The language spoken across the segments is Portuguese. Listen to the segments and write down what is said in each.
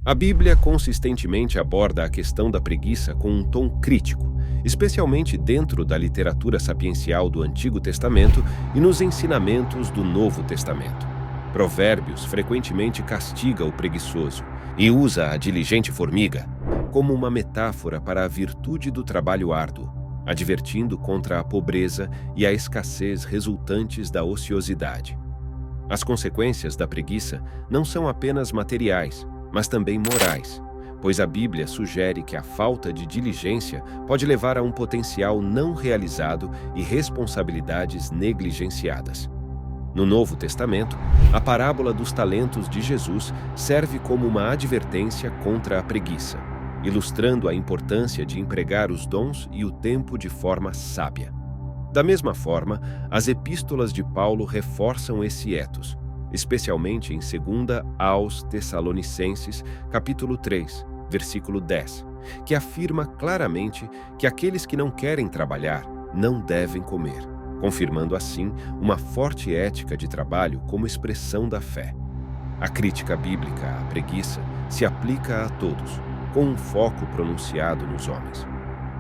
A Bíblia consistentemente aborda a questão da preguiça com um tom crítico, especialmente dentro da literatura sapiencial do Antigo Testamento e nos ensinamentos do Novo Testamento. Provérbios frequentemente castiga o preguiçoso e usa a diligente formiga como uma metáfora para a virtude do trabalho árduo, advertindo contra a pobreza e a escassez resultantes da ociosidade. As consequências da preguiça não são apenas materiais, mas também morais, pois a Bíblia sugere que a falta de diligência pode levar a um potencial não realizado e responsabilidades negligenciadas. No Novo Testamento, a parábola dos talentos de Jesus serve como uma advertência contra a preguiça, ilustrando a importância de empregar os dons e o tempo de forma sábia. Da mesma forma, as epístolas de Paulo reforçam esse ethos, especialmente em 2 aos Tessalonicenses, capítulo 3, versículo 10, que afirma claramente que aqueles que não querem trabalhar não devem comer, confirmando assim uma forte ética de trabalho como expressão da fé. A crítica bíblica à preguiça se aplica a todos, com um foco pronunciado nos homens.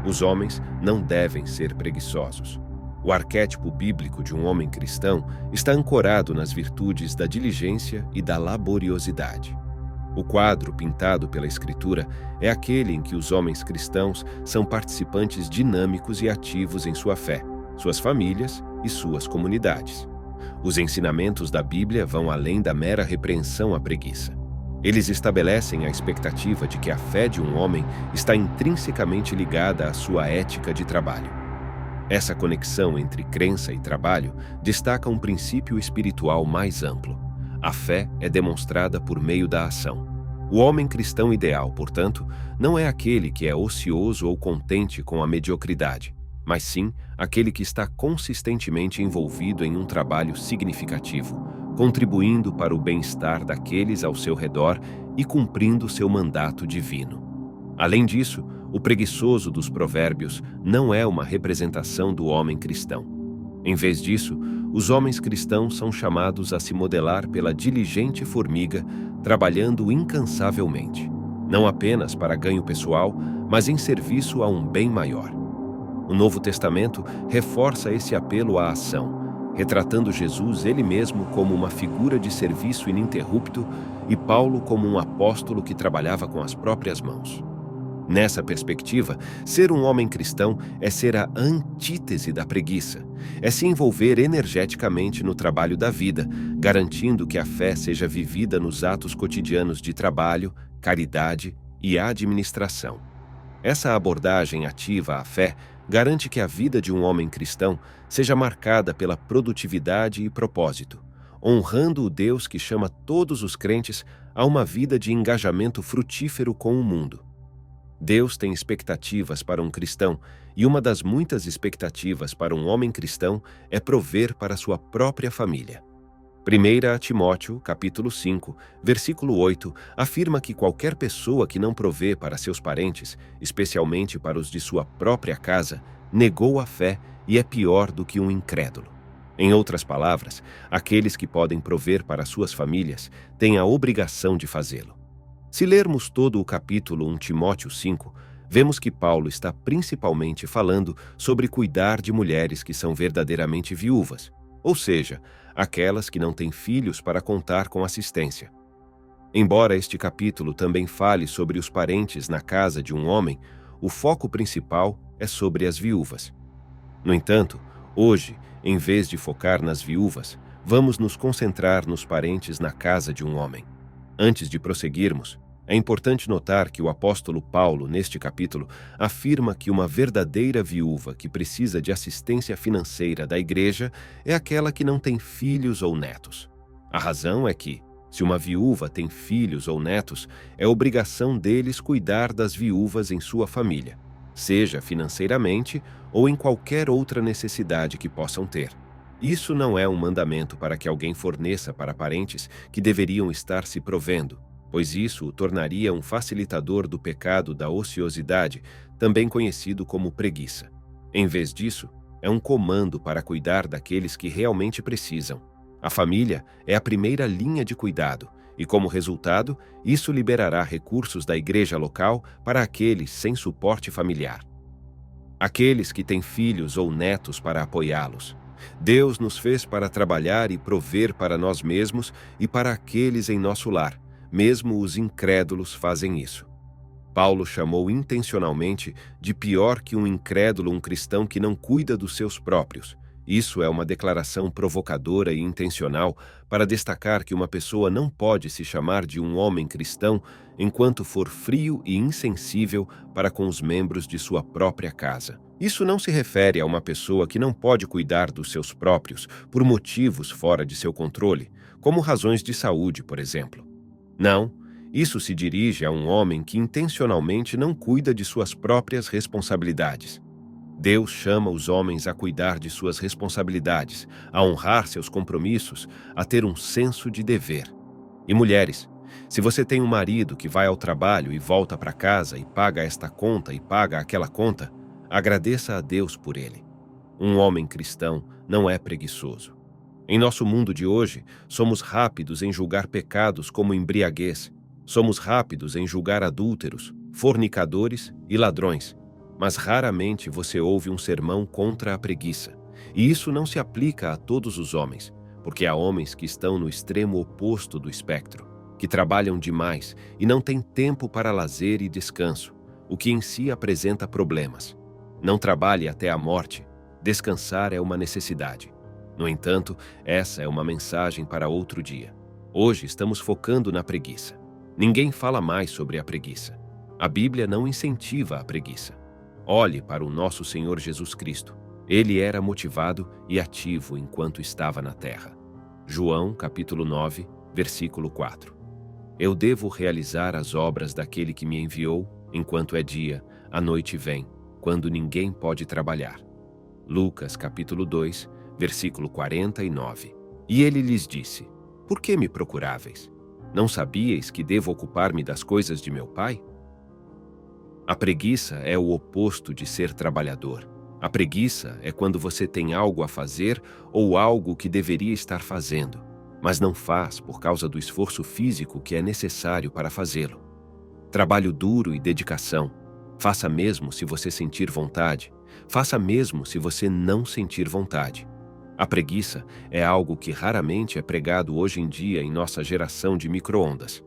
Os homens não devem ser preguiçosos. O arquétipo bíblico de um homem cristão está ancorado nas virtudes da diligência e da laboriosidade. O quadro pintado pela Escritura é aquele em que os homens cristãos são participantes dinâmicos e ativos em sua fé, suas famílias e suas comunidades. Os ensinamentos da Bíblia vão além da mera repreensão à preguiça. Eles estabelecem a expectativa de que a fé de um homem está intrinsecamente ligada à sua ética de trabalho. Essa conexão entre crença e trabalho destaca um princípio espiritual mais amplo. A fé é demonstrada por meio da ação. O homem cristão ideal, portanto, não é aquele que é ocioso ou contente com a mediocridade, mas sim aquele que está consistentemente envolvido em um trabalho significativo, contribuindo para o bem-estar daqueles ao seu redor e cumprindo seu mandato divino. Além disso, o preguiçoso dos provérbios não é uma representação do homem cristão. Em vez disso, os homens cristãos são chamados a se modelar pela diligente formiga, trabalhando incansavelmente, não apenas para ganho pessoal, mas em serviço a um bem maior. O Novo Testamento reforça esse apelo à ação, retratando Jesus ele mesmo como uma figura de serviço ininterrupto e Paulo como um apóstolo que trabalhava com as próprias mãos. Nessa perspectiva, ser um homem cristão é ser a antítese da preguiça, é se envolver energeticamente no trabalho da vida, garantindo que a fé seja vivida nos atos cotidianos de trabalho, caridade e administração. Essa abordagem ativa à fé garante que a vida de um homem cristão seja marcada pela produtividade e propósito, honrando o Deus que chama todos os crentes a uma vida de engajamento frutífero com o mundo. Deus tem expectativas para um cristão, e uma das muitas expectativas para um homem cristão é prover para sua própria família. 1 Timóteo, capítulo 5, versículo 8, afirma que qualquer pessoa que não provê para seus parentes, especialmente para os de sua própria casa, negou a fé e é pior do que um incrédulo. Em outras palavras, aqueles que podem prover para suas famílias têm a obrigação de fazê-lo. Se lermos todo o capítulo 1 Timóteo 5, vemos que Paulo está principalmente falando sobre cuidar de mulheres que são verdadeiramente viúvas, ou seja, aquelas que não têm filhos para contar com assistência. Embora este capítulo também fale sobre os parentes na casa de um homem, o foco principal é sobre as viúvas. No entanto, hoje, em vez de focar nas viúvas, vamos nos concentrar nos parentes na casa de um homem. Antes de prosseguirmos, é importante notar que o apóstolo Paulo, neste capítulo, afirma que uma verdadeira viúva que precisa de assistência financeira da igreja é aquela que não tem filhos ou netos. A razão é que, se uma viúva tem filhos ou netos, é obrigação deles cuidar das viúvas em sua família, seja financeiramente ou em qualquer outra necessidade que possam ter. Isso não é um mandamento para que alguém forneça para parentes que deveriam estar se provendo, pois isso o tornaria um facilitador do pecado da ociosidade, também conhecido como preguiça. Em vez disso, é um comando para cuidar daqueles que realmente precisam. A família é a primeira linha de cuidado, E como resultado, isso liberará recursos da igreja local para aqueles sem suporte familiar. Aqueles que têm filhos ou netos para apoiá-los. Deus nos fez para trabalhar e prover para nós mesmos e para aqueles em nosso lar. Mesmo os incrédulos fazem isso. Paulo chamou intencionalmente de pior que um incrédulo um cristão que não cuida dos seus próprios. Isso é uma declaração provocadora e intencional para destacar que uma pessoa não pode se chamar de um homem cristão enquanto for frio e insensível para com os membros de sua própria casa. Isso não se refere a uma pessoa que não pode cuidar dos seus próprios por motivos fora de seu controle, como razões de saúde, por exemplo. Não, isso se dirige a um homem que intencionalmente não cuida de suas próprias responsabilidades. Deus chama os homens a cuidar de suas responsabilidades, a honrar seus compromissos, a ter um senso de dever. E mulheres, se você tem um marido que vai ao trabalho e volta para casa e paga esta conta e paga aquela conta, agradeça a Deus por ele. Um homem cristão não é preguiçoso. Em nosso mundo de hoje, somos rápidos em julgar pecados como embriaguez. Somos rápidos em julgar adúlteros, fornicadores e ladrões. Mas raramente você ouve um sermão contra a preguiça. E isso não se aplica a todos os homens, porque há homens que estão no extremo oposto do espectro, que trabalham demais e não têm tempo para lazer e descanso, o que em si apresenta problemas. Não trabalhe até a morte. Descansar é uma necessidade. No entanto, essa é uma mensagem para outro dia. Hoje estamos focando na preguiça. Ninguém fala mais sobre a preguiça. A Bíblia não incentiva a preguiça. Olhe para o nosso Senhor Jesus Cristo. Ele era motivado e ativo enquanto estava na terra. João, capítulo 9, versículo 4. Eu devo realizar as obras daquele que me enviou, enquanto é dia, a noite vem, quando ninguém pode trabalhar. Lucas, capítulo 2, versículo 49. E ele lhes disse: Por que me procuráveis? Não sabíeis que devo ocupar-me das coisas de meu Pai? A preguiça é o oposto de ser trabalhador. A preguiça é quando você tem algo a fazer ou algo que deveria estar fazendo, mas não faz por causa do esforço físico que é necessário para fazê-lo. Trabalho duro e dedicação. Faça mesmo se você sentir vontade. Faça mesmo se você não sentir vontade. A preguiça é algo que raramente é pregado hoje em dia em nossa geração de micro-ondas.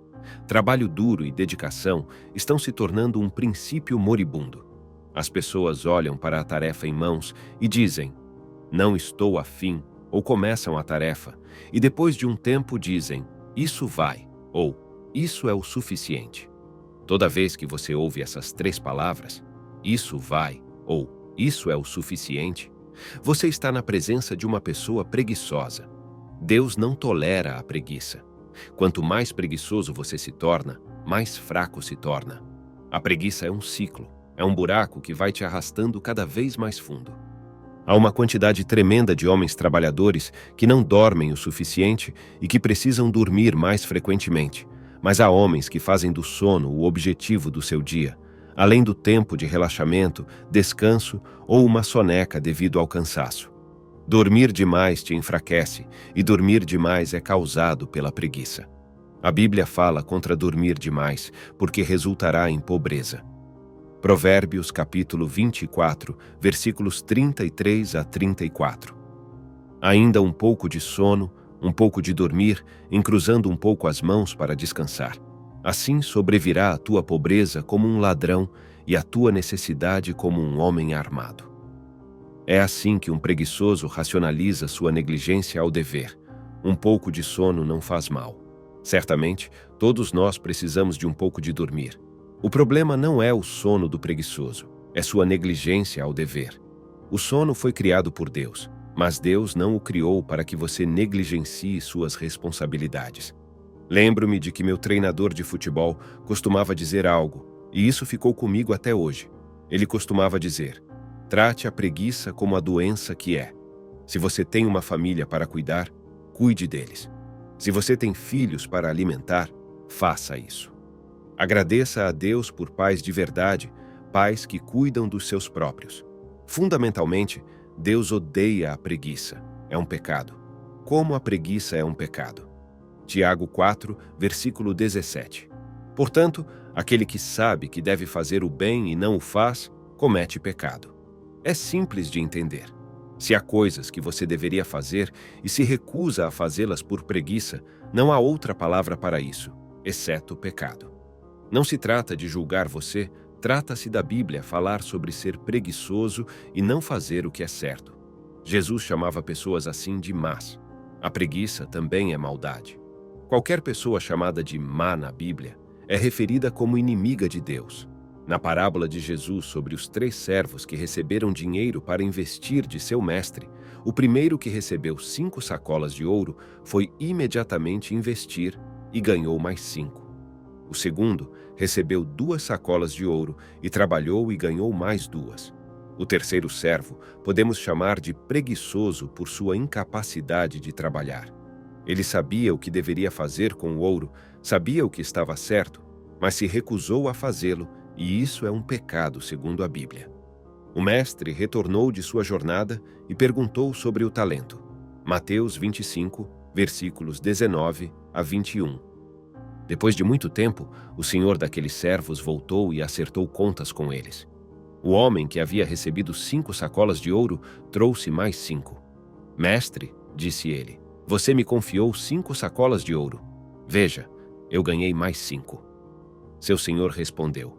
Trabalho duro e dedicação estão se tornando um princípio moribundo. As pessoas olham para a tarefa em mãos e dizem, não estou afim, ou começam a tarefa, e depois de um tempo dizem, isso vai, ou isso é o suficiente. Toda vez que você ouve essas três palavras, isso vai, ou isso é o suficiente, você está na presença de uma pessoa preguiçosa. Deus não tolera a preguiça. Quanto mais preguiçoso você se torna, mais fraco se torna. A preguiça é um ciclo, é um buraco que vai te arrastando cada vez mais fundo. Há uma quantidade tremenda de homens trabalhadores que não dormem o suficiente e que precisam dormir mais frequentemente, mas há homens que fazem do sono o objetivo do seu dia, além do tempo de relaxamento, descanso ou uma soneca devido ao cansaço. Dormir demais te enfraquece, e dormir demais é causado pela preguiça. A Bíblia fala contra dormir demais, porque resultará em pobreza. Provérbios capítulo 24, versículos 33 a 34. Ainda um pouco de sono, um pouco de dormir, encruzando um pouco as mãos para descansar. Assim sobrevirá a tua pobreza como um ladrão e a tua necessidade como um homem armado. É assim que um preguiçoso racionaliza sua negligência ao dever. Um pouco de sono não faz mal. Certamente, todos nós precisamos de um pouco de dormir. O problema não é o sono do preguiçoso, é sua negligência ao dever. O sono foi criado por Deus, mas Deus não o criou para que você negligencie suas responsabilidades. Lembro-me de que meu treinador de futebol costumava dizer algo, e isso ficou comigo até hoje. Ele costumava dizer, trate a preguiça como a doença que é. Se você tem uma família para cuidar, cuide deles. Se você tem filhos para alimentar, faça isso. Agradeça a Deus por pais de verdade, pais que cuidam dos seus próprios. Fundamentalmente, Deus odeia a preguiça. É um pecado. Como a preguiça é um pecado? Tiago 4, versículo 17. Portanto, aquele que sabe que deve fazer o bem e não o faz, comete pecado. É simples de entender. Se há coisas que você deveria fazer e se recusa a fazê-las por preguiça, não há outra palavra para isso, exceto pecado. Não se trata de julgar você, trata-se da Bíblia falar sobre ser preguiçoso e não fazer o que é certo. Jesus chamava pessoas assim de más. A preguiça também é maldade. Qualquer pessoa chamada de má na Bíblia é referida como inimiga de Deus. Na parábola de Jesus sobre os 3 servos que receberam dinheiro para investir de seu mestre, o primeiro que recebeu 5 sacolas de ouro foi imediatamente investir e ganhou mais 5. O segundo recebeu 2 sacolas de ouro e trabalhou e ganhou mais 2. O terceiro servo podemos chamar de preguiçoso por sua incapacidade de trabalhar. Ele sabia o que deveria fazer com o ouro, sabia o que estava certo, mas se recusou a fazê-lo, e isso é um pecado segundo a Bíblia. O mestre retornou de sua jornada e perguntou sobre o talento. Mateus 25, versículos 19 a 21. Depois de muito tempo, o senhor daqueles servos voltou e acertou contas com eles. O homem que havia recebido 5 sacolas de ouro trouxe mais 5. Mestre, disse ele, você me confiou 5 sacolas de ouro. Veja, eu ganhei mais 5. Seu senhor respondeu,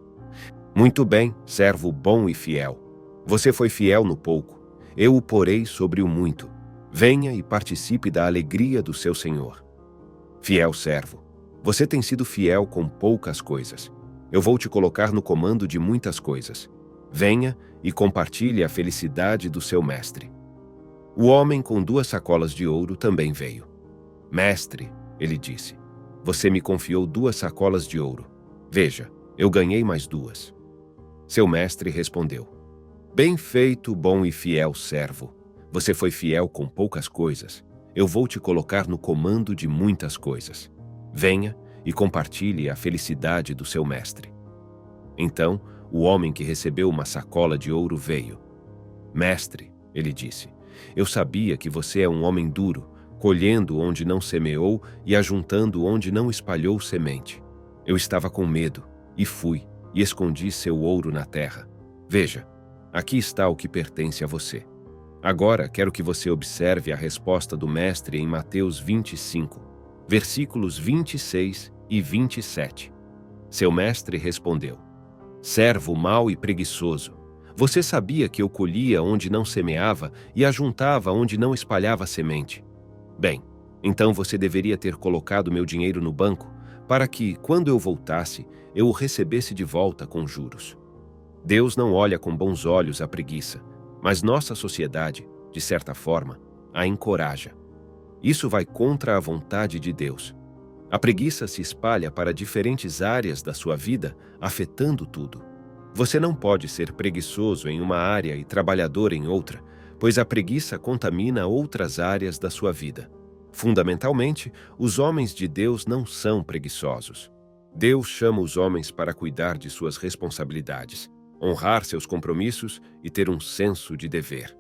muito bem, servo bom e fiel. Você foi fiel no pouco, eu o porei sobre o muito. Venha e participe da alegria do seu senhor. Fiel servo, você tem sido fiel com poucas coisas. Eu vou te colocar no comando de muitas coisas. Venha e compartilhe a felicidade do seu mestre. O homem com 2 sacolas de ouro também veio. Mestre, ele disse, você me confiou 2 sacolas de ouro. Veja, eu ganhei mais 2. Seu mestre respondeu, bem feito, bom e fiel servo. Você foi fiel com poucas coisas. Eu vou te colocar no comando de muitas coisas. Venha e compartilhe a felicidade do seu mestre. Então, o homem que recebeu uma sacola de ouro veio. Mestre, ele disse, eu sabia que você é um homem duro, colhendo onde não semeou e ajuntando onde não espalhou semente. Eu estava com medo, e fui, e escondi seu ouro na terra. Veja, aqui está o que pertence a você. Agora quero que você observe a resposta do mestre em Mateus 25, versículos 26 e 27. Seu mestre respondeu, servo mau e preguiçoso, você sabia que eu colhia onde não semeava e ajuntava onde não espalhava semente. Bem, então você deveria ter colocado meu dinheiro no banco, para que, quando eu voltasse, eu o recebesse de volta com juros. Deus não olha com bons olhos a preguiça, mas nossa sociedade, de certa forma, a encoraja. Isso vai contra a vontade de Deus. A preguiça se espalha para diferentes áreas da sua vida, afetando tudo. Você não pode ser preguiçoso em uma área e trabalhador em outra, pois a preguiça contamina outras áreas da sua vida. Fundamentalmente, os homens de Deus não são preguiçosos. Deus chama os homens para cuidar de suas responsabilidades, honrar seus compromissos e ter um senso de dever.